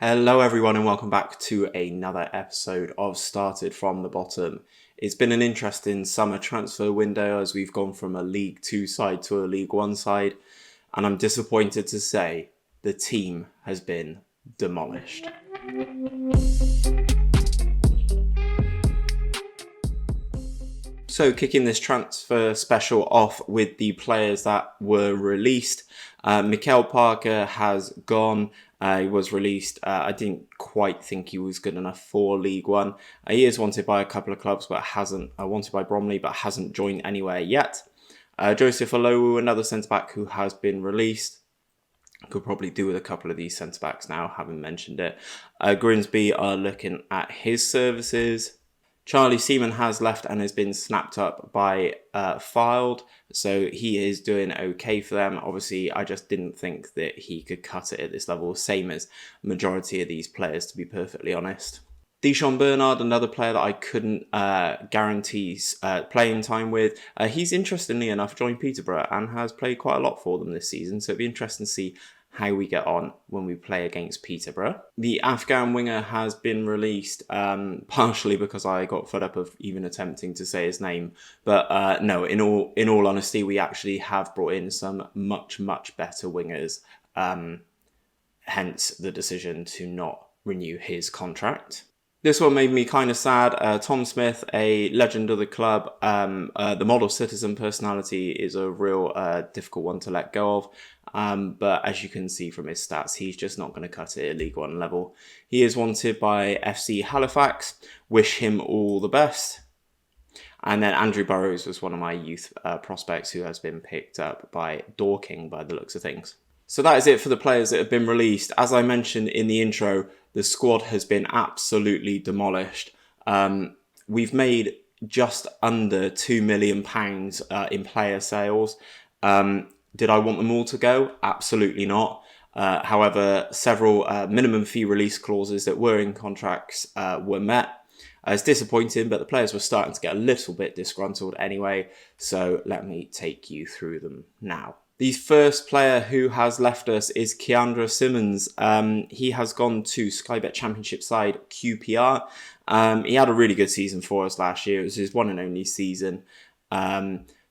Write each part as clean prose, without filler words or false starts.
Hello everyone and welcome back to another episode of Started From the Bottom. It's been an interesting summer transfer window as we've gone from a League 2 side to a League 1 side, and I'm disappointed to say the team has been demolished. So kicking this transfer special off with the players that were released. Mikel Parker has gone. He was released. I didn't quite think he was good enough for League One. He is wanted by a couple of clubs, but hasn't. Wanted by Bromley, but hasn't joined anywhere yet. Joseph Olowu, another centre-back who has been released. Could probably do with a couple of these centre-backs now, having mentioned it. Grimsby are looking at his services. Charlie Seaman has left and has been snapped up by Filed, so he is doing okay for them. Obviously, I just didn't think that he could cut it at this level, same as the majority of these players, to be perfectly honest. Deshaun Bernard, another player that I couldn't guarantee playing time with. He's interestingly enough joined Peterborough and has played quite a lot for them this season, so it'll be interesting to see how we get on when we play against Peterborough. The Afghan winger has been released, partially because I got fed up of even attempting to say his name. But no, in all honesty, we actually have brought in some much better wingers. Hence the decision to not renew his contract. This one made me kind of sad. Tom Smith, a legend of the club, the model citizen personality is a real difficult one to let go of. But as you can see from his stats, he's just not going to cut it at League One level. He is wanted by FC Halifax. Wish him all the best. And then Andrew Burrows was one of my youth prospects who has been picked up by Dorking by the looks of things. So that is it for the players that have been released. As I mentioned in the intro, the squad has been absolutely demolished. We've made just under £2 million in player sales. Did I want them all to go? Absolutely not. However, several minimum fee release clauses that were in contracts were met. It's disappointing, but the players were starting to get a little bit disgruntled anyway. So let me take you through them now. The first player who has left us is Keandra Simmons. He has gone to SkyBet Championship side QPR. He had a really good season for us last year. It was his one and only season.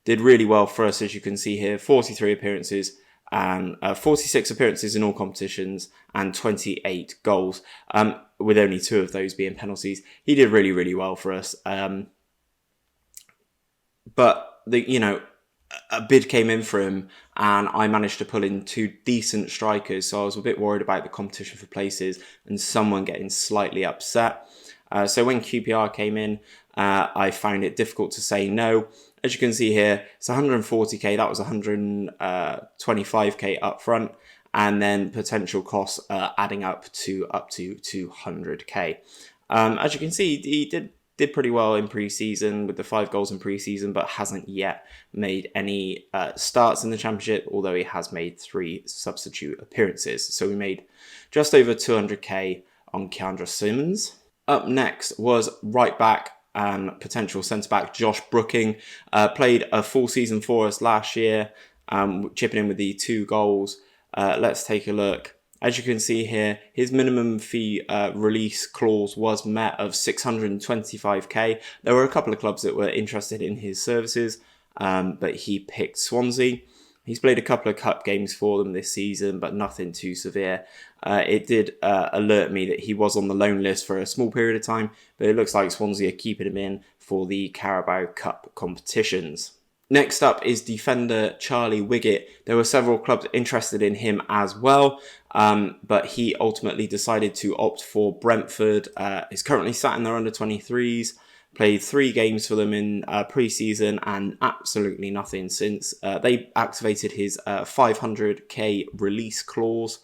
Did really well for us, as you can see here. 43 appearances and 46 appearances in all competitions and 28 goals, with only 2 of those being penalties. He did really well for us. But a bid came in for him and I managed to pull in 2 decent strikers. So I was a bit worried about the competition for places and someone getting slightly upset. So when QPR came in, I found it difficult to say no. As you can see here, it's 140k. That was 125k up front. And then potential costs adding up to 200k. As you can see, he did pretty well in pre-season with the 5 goals in pre-season, but hasn't yet made any starts in the championship, although he has made 3 substitute appearances. So we made just over 200k on Keandra Simmons. Up next was right back and potential centre-back Josh Brooking. Played a full season for us last year, chipping in with the 2 goals. Let's take a look. As you can see here, his minimum fee release clause was met of 625k. There were a couple of clubs that were interested in his services, but he picked Swansea. He's played a couple of cup games for them this season, but nothing too severe. It did alert me that he was on the loan list for a small period of time, but it looks like Swansea are keeping him in for the Carabao Cup competitions. Next up is defender Charlie Wiggett. There were several clubs interested in him as well, but he ultimately decided to opt for Brentford. He's currently sat in their under-23s, played 3 games for them in pre-season and absolutely nothing since. They activated his 500k release clause.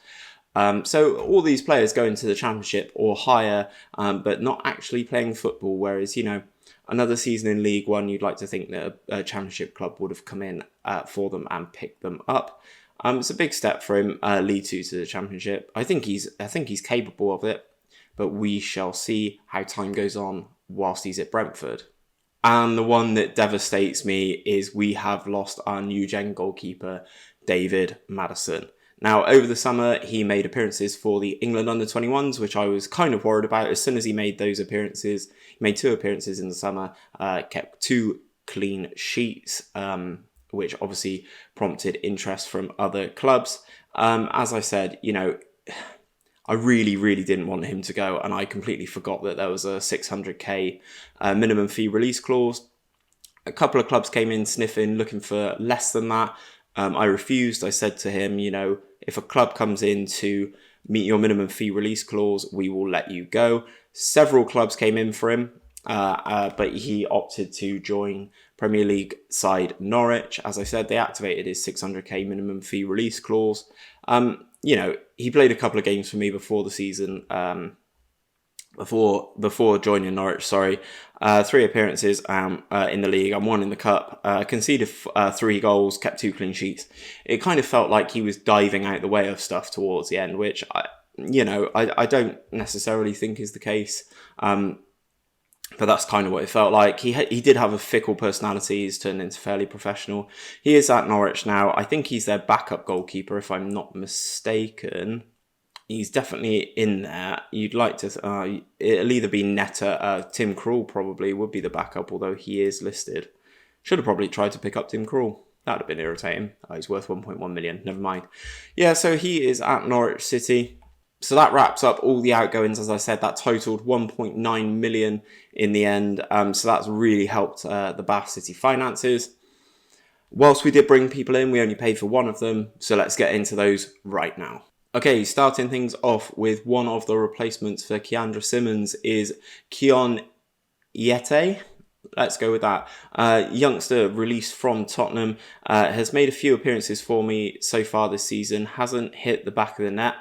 So all these players go into the championship or higher, but not actually playing football, whereas, another season in League One, you'd like to think that a championship club would have come in for them and picked them up. It's a big step for him, League 2 to the championship. I think he's capable of it, but we shall see how time goes on whilst he's at Brentford. And the one that devastates me is we have lost our new gen goalkeeper, David Maddison. Now, over the summer, he made appearances for the England under-21s, which I was kind of worried about. As soon as he made those appearances, he made 2 appearances in the summer, kept 2 clean sheets, which obviously prompted interest from other clubs. As I said, I really, really didn't want him to go, and I completely forgot that there was a 600k minimum fee release clause. A couple of clubs came in sniffing, looking for less than that. I refused. I said to him, if a club comes in to meet your minimum fee release clause, we will let you go. Several clubs came in for him, but he opted to join Premier League side Norwich. As I said, they activated his 600k minimum fee release clause. He played a couple of games for me before the season, before joining Norwich, 3 appearances in the league and 1 in the cup, conceded 3 goals, kept 2 clean sheets. It kind of felt like he was diving out the way of stuff towards the end, which I don't necessarily think is the case. But that's kind of what it felt like. He did have a fickle personality. He's turned into fairly professional. He is at Norwich now. I think he's their backup goalkeeper, if I'm not mistaken. He's definitely in there. You'd like to... it'll either be Netta. Tim Krul probably would be the backup, although he is listed. Should have probably tried to pick up Tim Krul. That would have been irritating. He's worth 1.1 million. Never mind. Yeah, so he is at Norwich City. So that wraps up all the outgoings. As I said, that totaled 1.9 million in the end. So that's really helped the Bath City finances. Whilst we did bring people in, we only paid for 1 of them. So let's get into those right now. Okay, starting things off with one of the replacements for Keandra Simmons is Keon Yete. Let's go with that. Youngster released from Tottenham, has made a few appearances for me so far this season, hasn't hit the back of the net.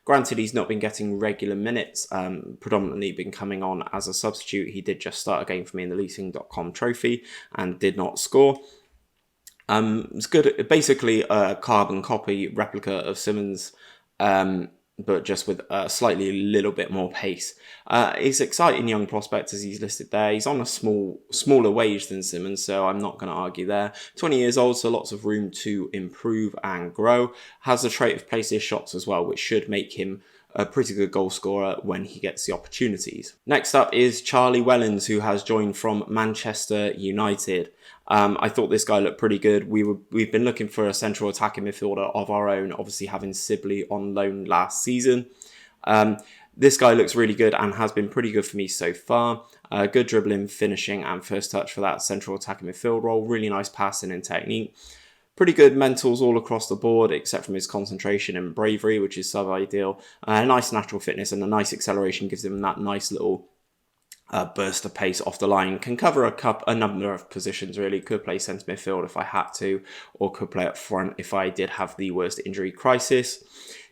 Granted, he's not been getting regular minutes, predominantly been coming on as a substitute. He did just start a game for me in the leasing.com trophy and did not score. It's good, basically a carbon copy replica of Simmons, but just with a little bit more pace. He's an exciting young prospect as he's listed there. He's on a smaller wage than Simmons, so I'm not going to argue there. 20 years old, so lots of room to improve and grow. Has the trait of place his shots as well, which should make him a pretty good goal scorer when he gets the opportunities. Next up is Charlie Wellens, who has joined from Manchester United. I thought this guy looked pretty good. We've been looking for a central attacking midfielder of our own, obviously having Sibley on loan last season. This guy looks really good and has been pretty good for me so far. Good dribbling, finishing and first touch for that central attacking midfield role. Really nice passing and technique. Pretty good mentals all across the board, except from his concentration and bravery, which is sub-ideal. Nice natural fitness and a nice acceleration gives him that nice little burst of pace off the line. Can cover a number of positions, really. Could play centre midfield if I had to, or could play up front if I did have the worst injury crisis.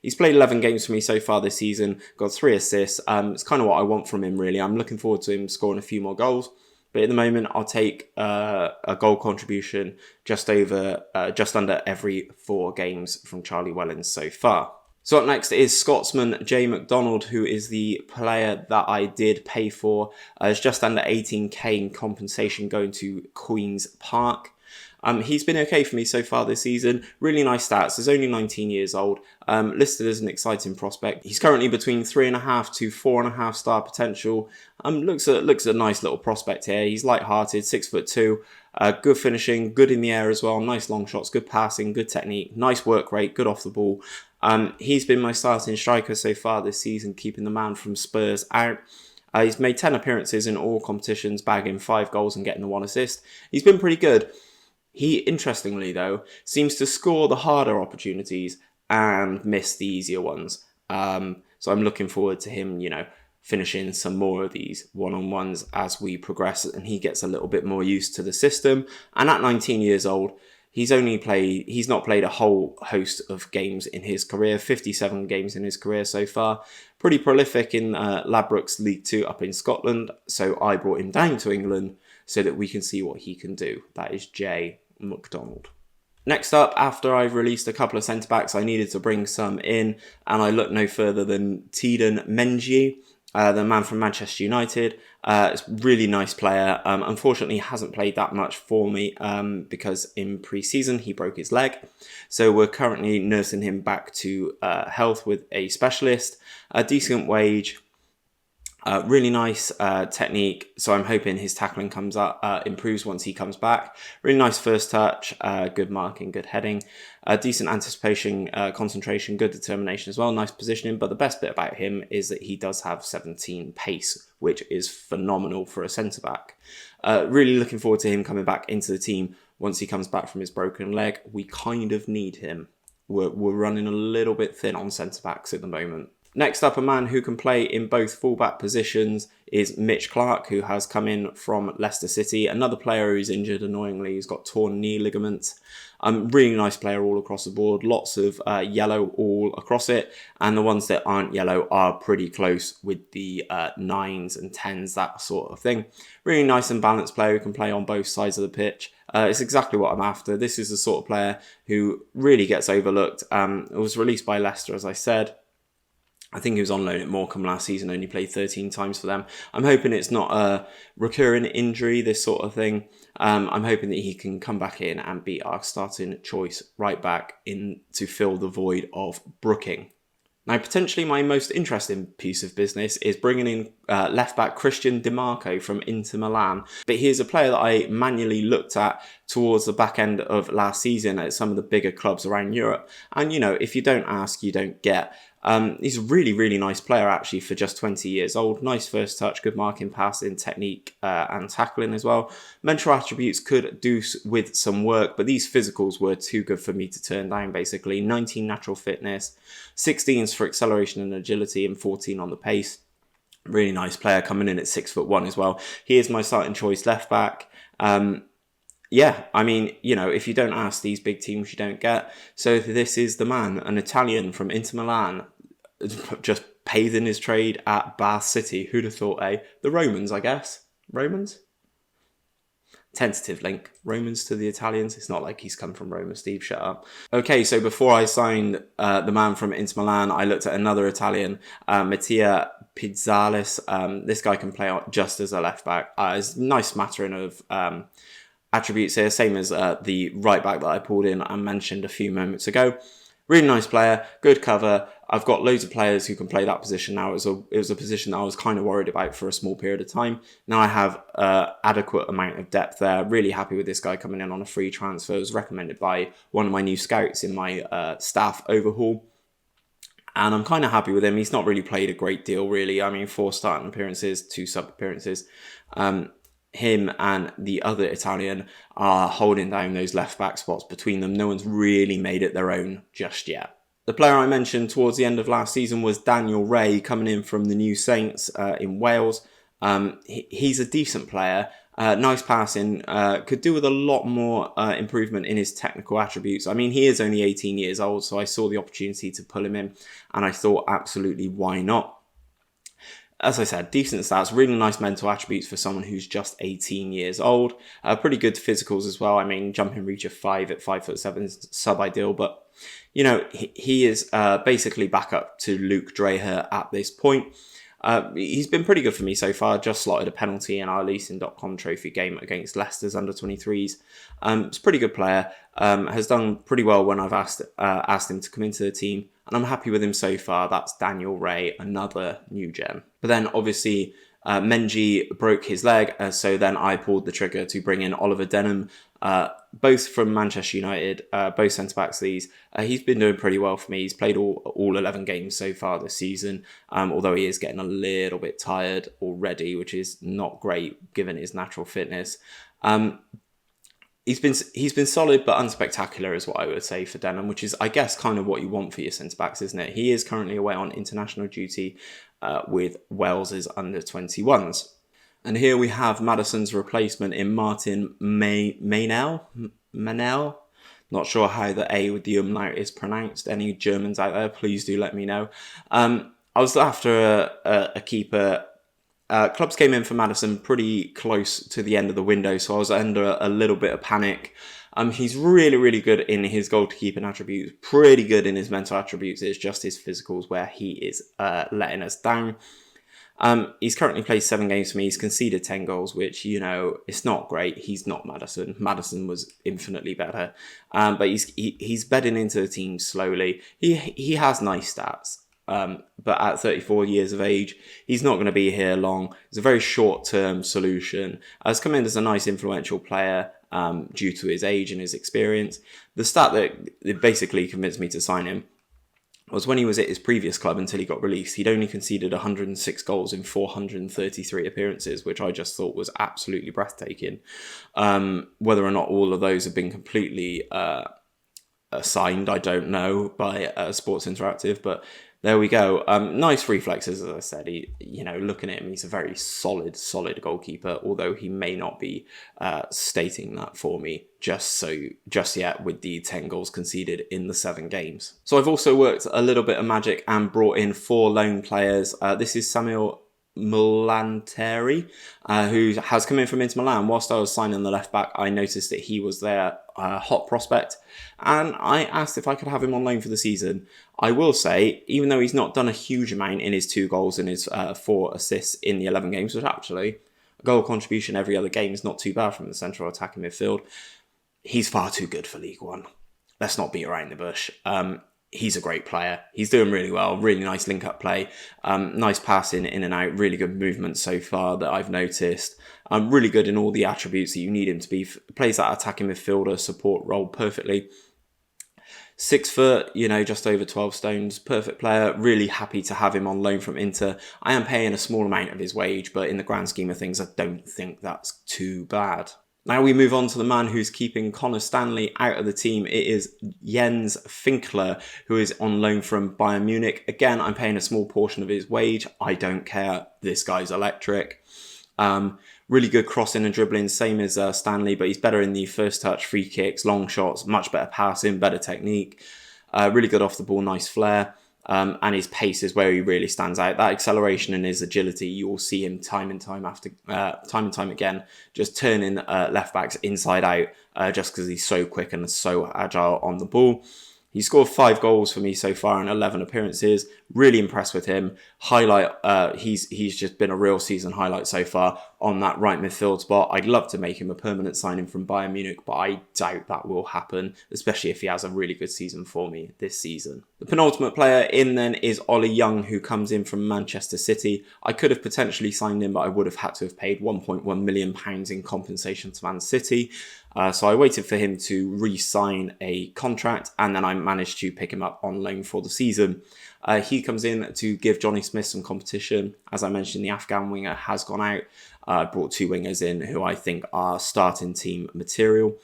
He's played 11 games for me so far this season, got 3 assists. It's kind of what I want from him, really. I'm looking forward to him scoring a few more goals. But at the moment, I'll take a goal contribution just under every 4 games from Charlie Wellens so far. So up next is Scotsman Jay McDonald, who is the player that I did pay for. It's just under 18k in compensation going to Queen's Park. He's been okay for me so far this season. Really nice stats. He's only 19 years old. Listed as an exciting prospect. He's currently between 3.5 to 4.5 star potential. Looks a nice little prospect here. He's light-hearted, 6'2". Good finishing, good in the air as well. Nice long shots, good passing, good technique, nice work rate, good off the ball. He's been my starting striker so far this season, keeping the man from Spurs out. He's made 10 appearances in all competitions, bagging 5 goals and getting the 1 assist. He's been pretty good. He, interestingly though, seems to score the harder opportunities and miss the easier ones. So I'm looking forward to him, finishing some more of these one-on-ones as we progress and he gets a little bit more used to the system. And at 19 years old, he's not played a whole host of games in his career, 57 games in his career so far. Pretty prolific in Ladbrokes League 2 up in Scotland. So I brought him down to England so that we can see what he can do. That is Jay McDonald. Next up, after I've released a couple of centre-backs, I needed to bring some in, and I looked no further than Teden Menji. the man from Manchester United. It's a really nice player. Unfortunately, he hasn't played that much for me because in pre-season he broke his leg. So we're currently nursing him back to health with a specialist. A decent wage. Really nice technique, so I'm hoping his tackling comes up, improves once he comes back. Really nice first touch, good marking, good heading, decent anticipation, concentration, good determination as well, nice positioning. But the best bit about him is that he does have 17 pace, which is phenomenal for a centre-back. Really looking forward to him coming back into the team once he comes back from his broken leg. We kind of need him. We're running a little bit thin on centre-backs at the moment. Next up, a man who can play in both fullback positions is Mitch Clark, who has come in from Leicester City. Another player who's injured, annoyingly. He's got torn knee ligaments. Really nice player all across the board. Lots of yellow all across it. And the ones that aren't yellow are pretty close with the 9s and 10s, that sort of thing. Really nice and balanced player who can play on both sides of the pitch. It's exactly what I'm after. This is the sort of player who really gets overlooked. It was released by Leicester, as I said. I think he was on loan at Morecambe last season, only played 13 times for them. I'm hoping it's not a recurring injury, this sort of thing. I'm hoping that he can come back in and be our starting choice right back in to fill the void of Brooking. Now, potentially my most interesting piece of business is bringing in left-back Christian DiMarco from Inter Milan. But he is a player that I manually looked at towards the back end of last season at some of the bigger clubs around Europe. And, you know, if you don't ask, you don't get. He's a really, really nice player, actually, for just 20 years old. Nice first touch, good marking, passing, technique, and tackling as well. Mental attributes could do with some work, but these physicals were too good for me to turn down, basically. 19 natural fitness, 16s for acceleration and agility, and 14 on the pace. Really nice player, coming in at 6'1" as well. He is my starting choice left back. Yeah, I mean, you know, if you don't ask these big teams, you don't get. So this is the man, an Italian from Inter Milan, just paving his trade at Bath City. Who'd have thought, eh? The Romans, I guess. Romans? Tentative link. Romans to the Italians. It's not like he's come from Roma, Steve. Shut up. Okay, so before I signed the man from Inter Milan, I looked at another Italian, Mattia Pizzales. This guy can play just as a left back. It's a nice smattering of attributes here, same as the right back that I pulled in and mentioned a few moments ago. Really nice player, good cover. I've got loads of players who can play that position now. It was a position that I was kind of worried about for a small period of time. Now I have adequate amount of depth there. Really happy with this guy coming in on a free transfer. It was recommended by one of my new scouts in my staff overhaul. And I'm kind of happy with him. He's not really played a great deal, really. I mean, 4 starting appearances, 2 sub appearances. Him and the other Italian are holding down those left back spots between them. No one's really made it their own just yet. The player I mentioned towards the end of last season was Daniel Ray, coming in from the New Saints in Wales. He's a decent player, nice passing, could do with a lot more improvement in his technical attributes. I mean, he is only 18 years old, so I saw the opportunity to pull him in, and I thought, absolutely, why not? As I said, decent stats, really nice mental attributes for someone who's just 18 years old. Pretty good physicals as well. I mean, jumping reach of 5 at 5'7" is sub-ideal, but, you know, he is basically back up to Luke Dreher at this point. He's been pretty good for me so far. Just slotted a penalty in our leasing.com trophy game against Leicester's under-23s. He's a pretty good player. Has done pretty well when I've asked him to come into the team. And I'm happy with him so far. That's Daniel Ray, another new gem. But then obviously Menji broke his leg. So then I pulled the trigger to bring in Oliver Denham, both from Manchester United, both centre-backs these. He's been doing pretty well for me. He's played all 11 games so far this season, although he is getting a little bit tired already, which is not great given his natural fitness. He's been solid but unspectacular is what I would say for Denham, which is, I guess, kind of what you want for your centre-backs, isn't it? He is currently away on international duty with Wales's under-21s. And here we have Maddison's replacement in Martin Manel. Not sure how the A with the umlaut is pronounced. Any Germans out there, please do let me know. I was after a keeper. Clubs came in for Maddison pretty close to the end of the window, so I was under a little bit of panic. He's really, really good in his goalkeeping attributes, pretty good in his mental attributes. It's just his physicals where he is letting us down. He's currently played 7 games for me. He's conceded 10 goals, which, it's not great. He's not Maddison. Maddison was infinitely better. But he's bedding into the team slowly. He has nice stats. But at 34 years of age, he's not going to be here long. It's a very short-term solution. Has come in as a nice influential player due to his age and his experience. The stat that basically convinced me to sign him was when he was at his previous club until he got released, he'd only conceded 106 goals in 433 appearances, which I just thought was absolutely breathtaking. Whether or not all of those have been completely signed, I don't know, by Sports Interactive, but there we go. Nice reflexes, as I said. Looking at him, he's a very solid goalkeeper, although he may not be stating that for me just yet with the 10 goals conceded in the 7 games. So I've also worked a little bit of magic and brought in 4 loan players. This is Samuel Mulanteri, who has come in from Inter Milan. Whilst I was signing the left back, I noticed that he was their hot prospect, and I asked if I could have him on loan for the season. I will say, even though he's not done a huge amount in his 2 goals and his 4 assists in the 11 games, which actually a goal contribution every other game is not too bad from the central attacking midfield, he's far too good for League One. Let's not beat around the bush. He's a great player. He's doing really well. Really nice link-up play. Nice passing in and out. Really good movement so far that I've noticed. Really good in all the attributes that you need him to be. Plays that attacking midfielder support role perfectly. 6 foot, just over 12 stones. Perfect player. Really happy to have him on loan from Inter. I am paying a small amount of his wage, but in the grand scheme of things, I don't think that's too bad. Now we move on to the man who's keeping Connor Stanley out of the team. It is Jens Finkler, who is on loan from Bayern Munich. Again, I'm paying a small portion of his wage. I don't care. This guy's electric. Really good crossing and dribbling, same as Stanley, but he's better in the first touch, free kicks, long shots, much better passing, better technique. Really good off the ball, nice flair. And his pace is where he really stands out. That acceleration and his agility, you will see him time and time again, just turning left backs inside out, just because he's so quick and so agile on the ball. He scored 5 goals for me so far in 11 appearances. Really impressed with him. He's just been a real season highlight so far on that right midfield spot. I'd love to make him a permanent signing from Bayern Munich, but I doubt that will happen, especially if he has a really good season for me this season. The penultimate player in then is Ollie Young, who comes in from Manchester City. I could have potentially signed him, but I would have had to have paid £1.1 million in compensation to Man City. So I waited for him to re-sign a contract, and then I managed to pick him up on loan for the season. He comes in to give Johnny Smith some competition. As I mentioned, the Afghan winger has gone out. I brought 2 wingers in who I think are starting team material.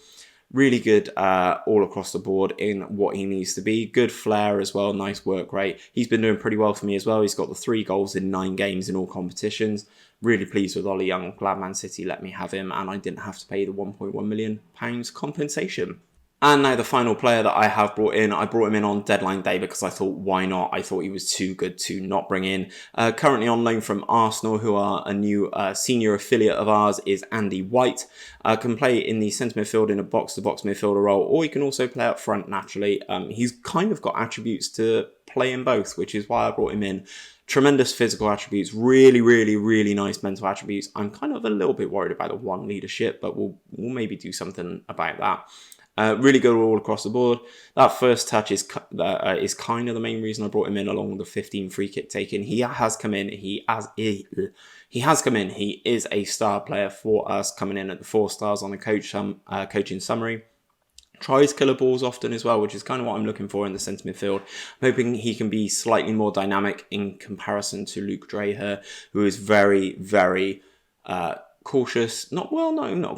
Really good all across the board in what he needs to be. Good flair as well, nice work rate. He's been doing pretty well for me as well. He's got the 3 goals in 9 games in all competitions. Really pleased with Ollie Young. Glad Man City let me have him, and I didn't have to pay the £1.1 million compensation. And now the final player that I have brought in, I brought him in on deadline day because I thought, why not? I thought he was too good to not bring in. Currently on loan from Arsenal, who are a new senior affiliate of ours, is Andy White. Can play in the centre midfield in a box-to-box midfielder role, or he can also play up front naturally. He's kind of got attributes to play in both, which is why I brought him in. Tremendous physical attributes, really nice mental attributes. I'm kind of a little bit worried about the 1 leadership, but we'll maybe do something about that. Really good all across the board. That first touch is kind of the main reason I brought him in, along with the 15 free kick taken. He has come in. He is a star player for us, coming in at the 4 stars on the coaching summary. Tries killer balls often as well, which is kind of what I'm looking for in the centre midfield. I'm hoping he can be slightly more dynamic in comparison to Luke Dreher, who is very cautious. Not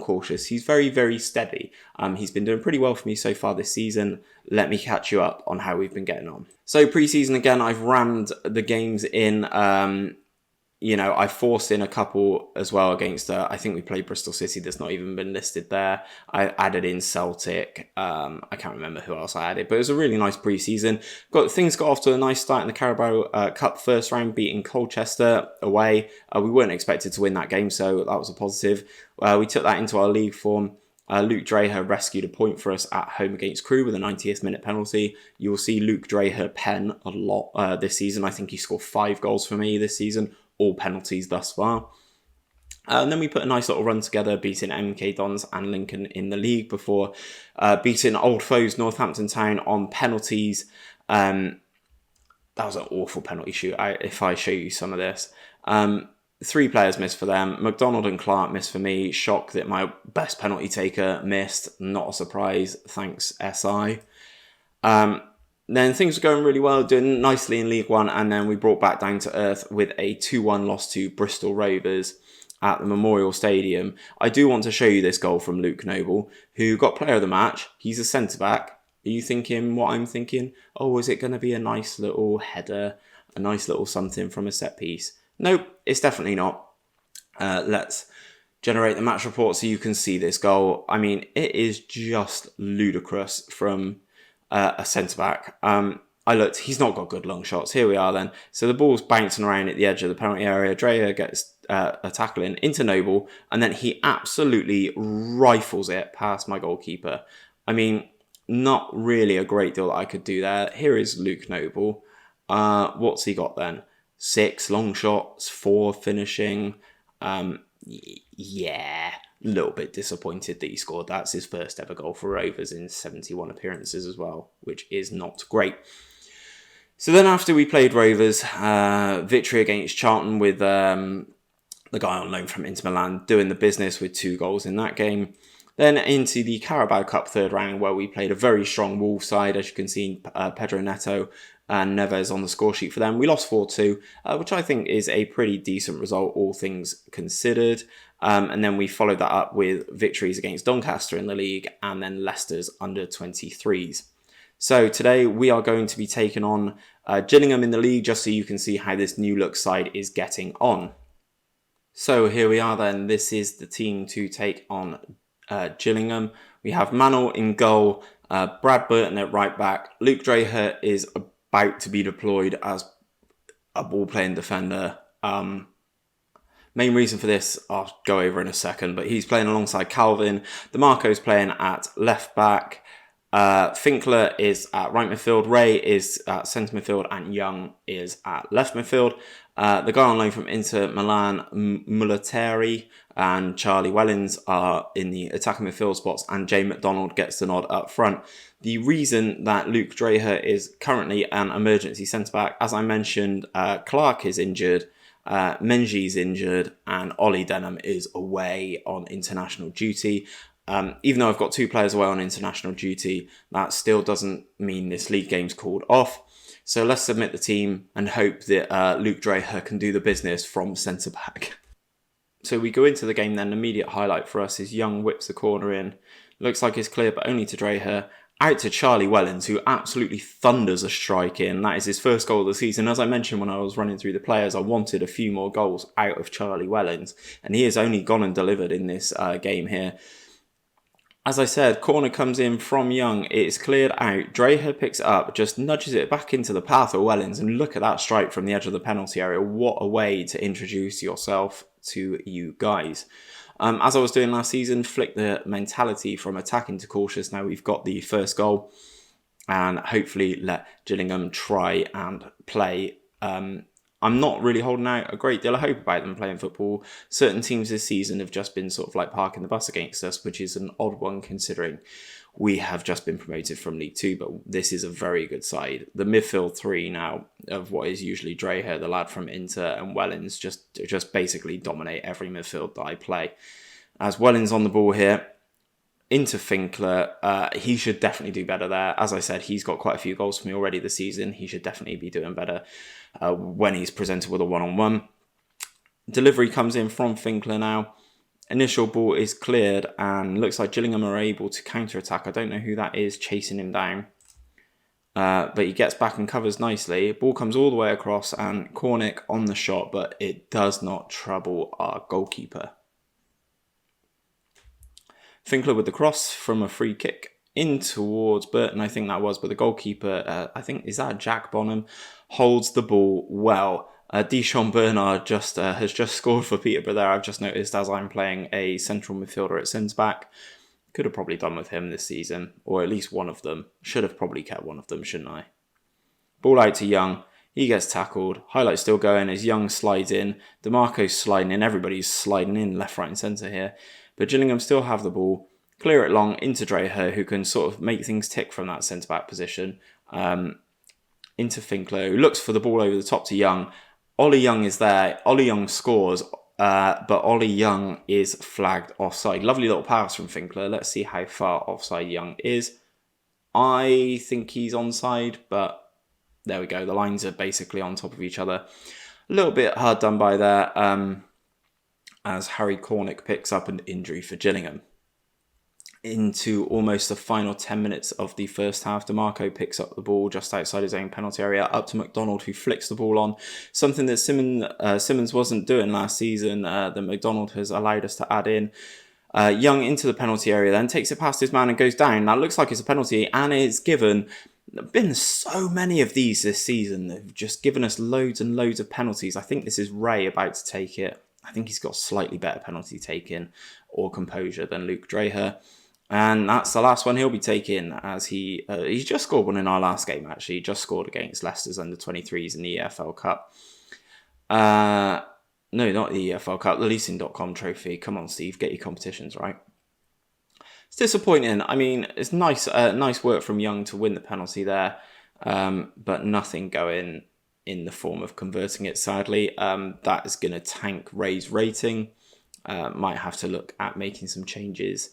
cautious. He's very steady. He's been doing pretty well for me so far this season. Let me catch you up on how we've been getting on. So pre-season again, I've rammed the games in. I forced in a couple as well against, I think we played Bristol City, that's not even been listed there. I added in Celtic. I can't remember who else I added, but it was a really nice pre-season. Things got off to a nice start in the Carabao Cup first round, beating Colchester away. We weren't expected to win that game, so that was a positive. We took that into our league form. Luke Dreher rescued a point for us at home against Crewe with a 90th minute penalty. You will see Luke Dreher pen a lot this season. I think he scored 5 goals for me this season. all penalties thus far. And then we put a nice little run together, beating MK Dons and Lincoln in the league before beating old foes Northampton Town on penalties. That was an awful penalty shoot, if I show you some of this. 3 players missed for them. McDonald and Clark missed for me. Shocked that my best penalty taker missed. Not a surprise. Thanks, SI. Then things were going really well, doing nicely in League One, and then we brought back down to earth with a 2-1 loss to Bristol Rovers at the Memorial Stadium. I do want to show you this goal from Luke Noble, who got player of the match. He's a centre-back. Are you thinking what I'm thinking? Oh, is it going to be a nice little header, a nice little something from a set piece? Nope, it's definitely not. Let's generate the match report so you can see this goal. I mean, it is just ludicrous from a centre-back. I looked, he's not got good long shots. Here we are then. So the ball's bouncing around at the edge of the penalty area. Dreyer gets a tackle in into Noble, and then he absolutely rifles it past my goalkeeper. I mean, not really a great deal that I could do there. Here is Luke Noble. What's he got then? 6 long shots, 4 finishing. Yeah, a little bit disappointed that he scored. That's his first ever goal for Rovers in 71 appearances as well, which is not great. So then after we played Rovers, victory against Charlton with the guy on loan from Inter Milan doing the business with 2 goals in that game. Then into the Carabao Cup third round, where we played a very strong Wolves side. As you can see, Pedro Neto and Neves on the score sheet for them. We lost 4-2, which I think is a pretty decent result, all things considered. And then we followed that up with victories against Doncaster in the league and then Leicester's under-23s. So today we are going to be taking on Gillingham in the league, just so you can see how this new look side is getting on. So here we are then. This is the team to take on Gillingham. We have Manor in goal, Brad Burton at right back. Luke Dreher is about to be deployed as a ball-playing defender. Main reason for this I'll go over in a second, but he's playing alongside Calvin. DeMarco's playing at left back. Finkler is at right midfield. Ray is at centre midfield, and Young is at left midfield. The guy on loan from Inter Milan, Mulateri, and Charlie Wellens are in the attacking midfield spots, and Jay McDonald gets the nod up front. The reason that Luke Dreher is currently an emergency centre-back, as I mentioned, Clark is injured, Menzies injured, and Ollie Denham is away on international duty. Even though I've got 2 players away on international duty, that still doesn't mean this league game's called off. So let's submit the team and hope that Luke Dreher can do the business from centre-back. So we go into the game then. The immediate highlight for us is Young whips the corner in. Looks like it's clear, but only to Dreher. Out to Charlie Wellens, who absolutely thunders a strike in. That is his first goal of the season. As I mentioned when I was running through the players, I wanted a few more goals out of Charlie Wellens, and he has only gone and delivered in this game here. As I said, corner comes in from Young. It's cleared out. Dreher picks it up, just nudges it back into the path of Wellens, and look at that strike from the edge of the penalty area. What a way to introduce yourself to you guys. As I was doing last season, flick the mentality from attacking to cautious. Now we've got the first goal, and hopefully let Gillingham try and play. I'm not really holding out a great deal of hope about them playing football. Certain teams this season have just been sort of like parking the bus against us, which is an odd one considering we have just been promoted from League 2, but this is a very good side. The midfield 3 now of what is usually Dreher, the lad from Inter, and Wellens just basically dominate every midfield that I play. As Wellens on the ball here, into Finkler, he should definitely do better there. As I said, he's got quite a few goals for me already this season. He should definitely be doing better when he's presented with a one-on-one. Delivery comes in from Finkler now. Initial ball is cleared and looks like Gillingham are able to counter-attack. I don't know who that is chasing him down. But he gets back and covers nicely. Ball comes all the way across and Cornick on the shot, but it does not trouble our goalkeeper. Finkler with the cross from a free kick in towards Burton, I think that was, but the goalkeeper, I think, is that Jack Bonham, holds the ball well. Dishon Bernard has just scored for Peterborough there. I've just noticed as I'm playing a central midfielder at centre-back. Could have probably done with him this season, or at least one of them. Should have probably kept one of them, shouldn't I? Ball out to Young. He gets tackled. Highlight still going as Young slides in. DeMarco's sliding in. Everybody's sliding in left, right and centre here. But Gillingham still have the ball. Clear it long into Dreher, who can sort of make things tick from that centre-back position. Into Finkler, who looks for the ball over the top to Young. Ollie Young is there. Ollie Young scores, but Ollie Young is flagged offside. Lovely little pass from Finkler. Let's see how far offside Young is. I think he's onside, but there we go. The lines are basically on top of each other. A little bit hard done by there, as Harry Cornick picks up an injury for Gillingham. Into almost the final 10 minutes of the first half, DeMarco picks up the ball just outside his own penalty area, up to McDonald, who flicks the ball on. Something that Simmons wasn't doing last season, that McDonald has allowed us to add in. Young into the penalty area, then takes it past his man and goes down. That looks like it's a penalty, and it's given. There have been so many of these this season. They've just given us loads and loads of penalties. I think this is Ray about to take it. I think he's got slightly better penalty taking or composure than Luke Dreher. And that's the last one he'll be taking, as he's just scored one in our last game, actually. He just scored against Leicester's under-23s in the EFL Cup. No, not the EFL Cup, the Leasing.com trophy. Come on, Steve, get your competitions right. It's disappointing. I mean, it's nice work from Young to win the penalty there, but nothing going in the form of converting it, sadly. That is going to tank Ray's rating. Might have to look at making some changes.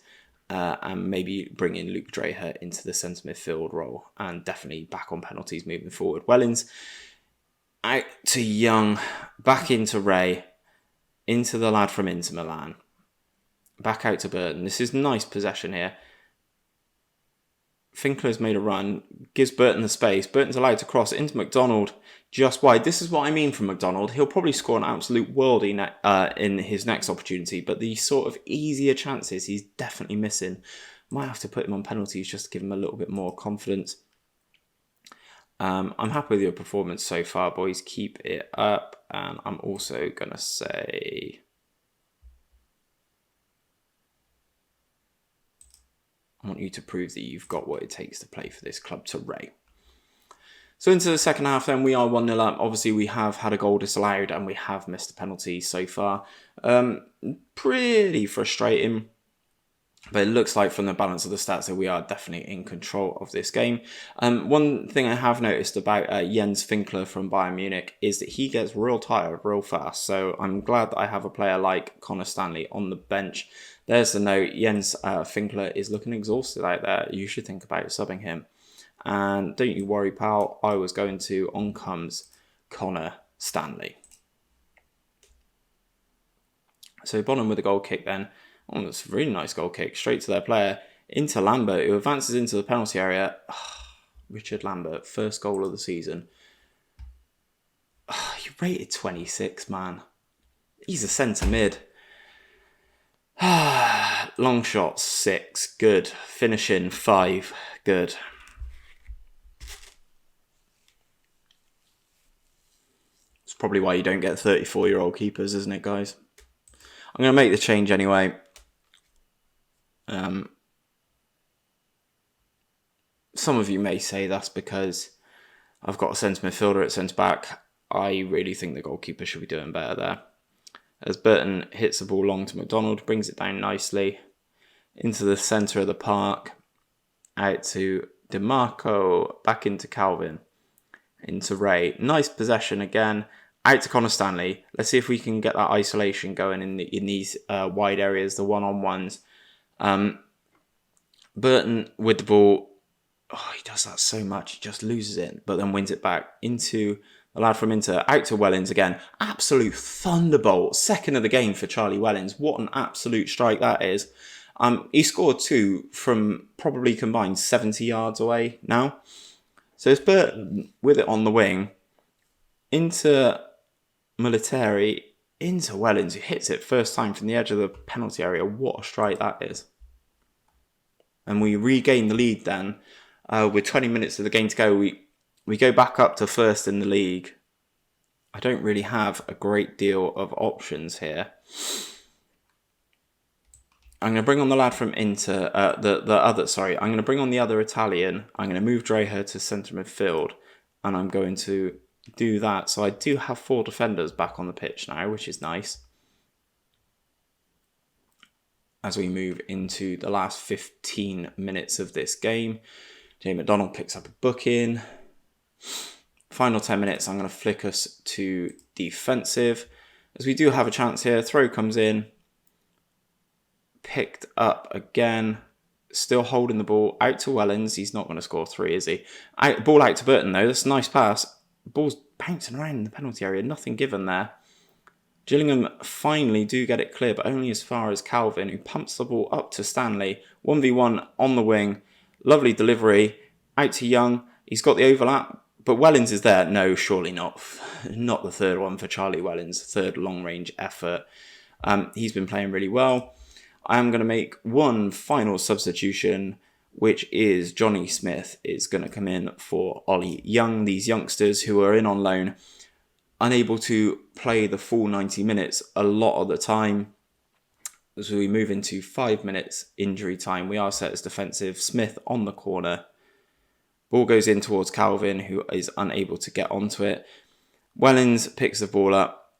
And maybe bring in Luke Dreher into the centre midfield role, and definitely back on penalties moving forward. Wellens out to Young, back into Ray, into the lad from Inter Milan, back out to Burton. This is nice possession here. Finkler's made a run, gives Burton the space. Burton's allowed to cross into McDonald, just wide. This is what I mean from McDonald. He'll probably score an absolute worldie in his next opportunity, but the sort of easier chances he's definitely missing. Might have to put him on penalties just to give him a little bit more confidence. I'm happy with your performance so far, boys. Keep it up. And I'm also going to say, I want you to prove that you've got what it takes to play for this club, to Ray. So into the second half then, we are 1-0 up. Obviously, we have had a goal disallowed and we have missed a penalty so far. Pretty frustrating. But it looks like from the balance of the stats that we are definitely in control of this game. One thing I have noticed about Jens Finkler from Bayern Munich is that he gets real tired real fast. So I'm glad that I have a player like Connor Stanley on the bench. There's the note. Jens Finkler is looking exhausted out there. You should think about subbing him. And don't you worry, pal. I was going to. On comes Connor Stanley. So Bonham with a goal kick then. Oh, that's a really nice goal kick. Straight to their player. Into Lambert, who advances into the penalty area. Richard Lambert, first goal of the season. You rated 26, man. He's a centre mid. Long shots, 6. Good. Finishing, 5. Good. It's probably why you don't get 34-year-old keepers, isn't it, guys? I'm going to make the change anyway. Some of you may say that's because I've got a centre midfielder at centre back. I really think the goalkeeper should be doing better there. As Burton hits the ball long to McDonald, brings it down nicely into the centre of the park, out to DeMarco, back into Calvin, into Ray. Nice possession again, out to Connor Stanley. Let's see if we can get that isolation going in these wide areas, the one-on-ones. Burton with the ball. Oh, he does that so much. He just loses it, but then wins it back into the lad from Inter, out to Wellens again. Absolute thunderbolt. Second of the game for Charlie Wellens. What an absolute strike that is. He scored 2 from probably combined 70 yards away now. So it's Burton with it on the wing. Into Military, into Wellens, who hits it first time from the edge of the penalty area. What a strike that is. And we regain the lead then. With 20 minutes of the game to go, we go back up to first in the league. I don't really have a great deal of options here. I'm going to bring on the lad from Inter, I'm going to bring on the other Italian. I'm going to move Dreher to centre midfield. And I'm going to do that. So I do have 4 defenders back on the pitch now, which is nice. As we move into the last 15 minutes of this game, Jay McDonald picks up a booking. Final 10 minutes, I'm going to flick us to defensive. As we do have a chance here, throw comes in. Picked up again. Still holding the ball out to Wellens. He's not going to score 3, is he? Ball out to Burton, though. That's a nice pass. Ball's bouncing around in the penalty area. Nothing given there. Gillingham finally do get it clear, but only as far as Calvin, who pumps the ball up to Stanley. 1v1 on the wing. Lovely delivery. Out to Young. He's got the overlap, but Wellens is there. No, surely not. Not the third one for Charlie Wellens. Third long-range effort. He's been playing really well. I'm going to make one final substitution, which is Johnny Smith is going to come in for Ollie Young. These youngsters who are in on loan, unable to play the full 90 minutes a lot of the time. As we move into 5 minutes injury time, we are set as defensive. Smith on the corner. Ball goes in towards Calvin, who is unable to get onto it. Wellens picks the ball up.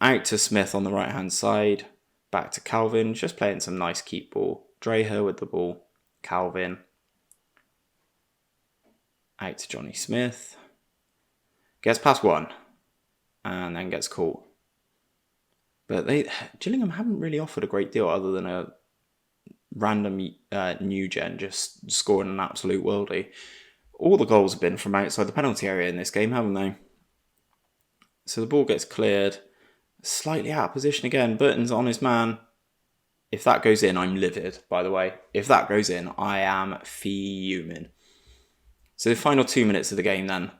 Out to Smith on the right-hand side. Back to Calvin, just playing some nice keep ball. Dreher with the ball. Calvin. Out to Johnny Smith. Gets past one. And then gets caught. But Gillingham haven't really offered a great deal other than a random new gen just scoring an absolute worldie. All the goals have been from outside the penalty area in this game, haven't they? So the ball gets cleared. Slightly out of position again. Burton's on his man. If that goes in, I'm livid, by the way. If that goes in, I am fuming. So the final 2 minutes of the game then.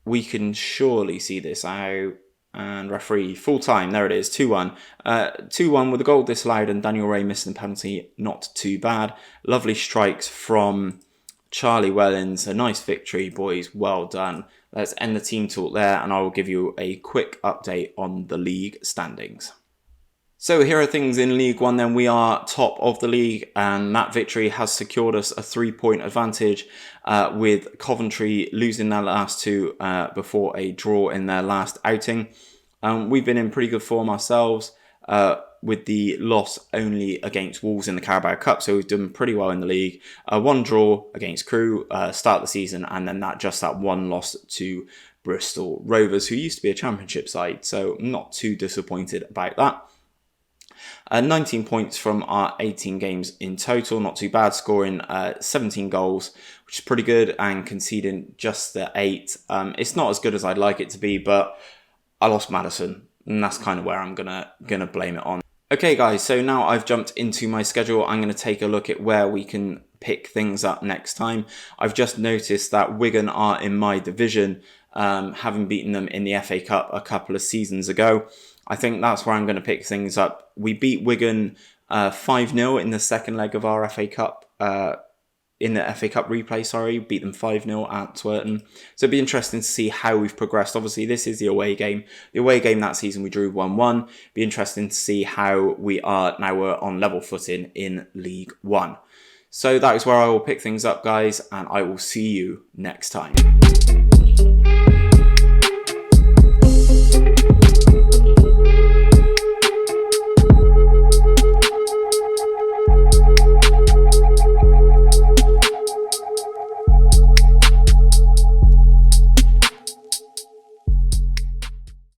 We can surely see this out. And referee, full time. There it is, 2-1. 2-1 with a goal disallowed and Daniel Ray missing the penalty. Not too bad. Lovely strikes from Charlie Wellens. A nice victory, boys. Well done. Let's end the team talk there and I will give you a quick update on the league standings. So here are things in League One then. We are top of the league and that victory has secured us a 3-point advantage with Coventry losing their last 2 before a draw in their last outing. We've been in pretty good form ourselves with the loss only against Wolves in the Carabao Cup, so we've done pretty well in the league. 1 draw against Crewe, start of the season, and then that 1 loss to Bristol Rovers, who used to be a championship side, so not too disappointed about that. 19 points from our 18 games in total, not too bad, scoring 17 goals, which is pretty good, and conceding just the 8. It's not as good as I'd like it to be, but I lost Madison, and that's kind of where I'm gonna blame it on. Okay guys, so now I've jumped into my schedule, I'm going to take a look at where we can pick things up next time. I've just noticed that Wigan are in my division, having beaten them in the FA Cup a couple of seasons ago. I think that's where I'm going to pick things up. We beat Wigan 5-0 in the second leg of our FA Cup, in the FA Cup replay, beat them 5-0 at Twerton. So it'd be interesting to see how we've progressed. Obviously, this is the away game. The away game that season, we drew 1-1. Be interesting to see how we are now. We're on level footing in League One. So that is where I will pick things up, guys, and I will see you next time.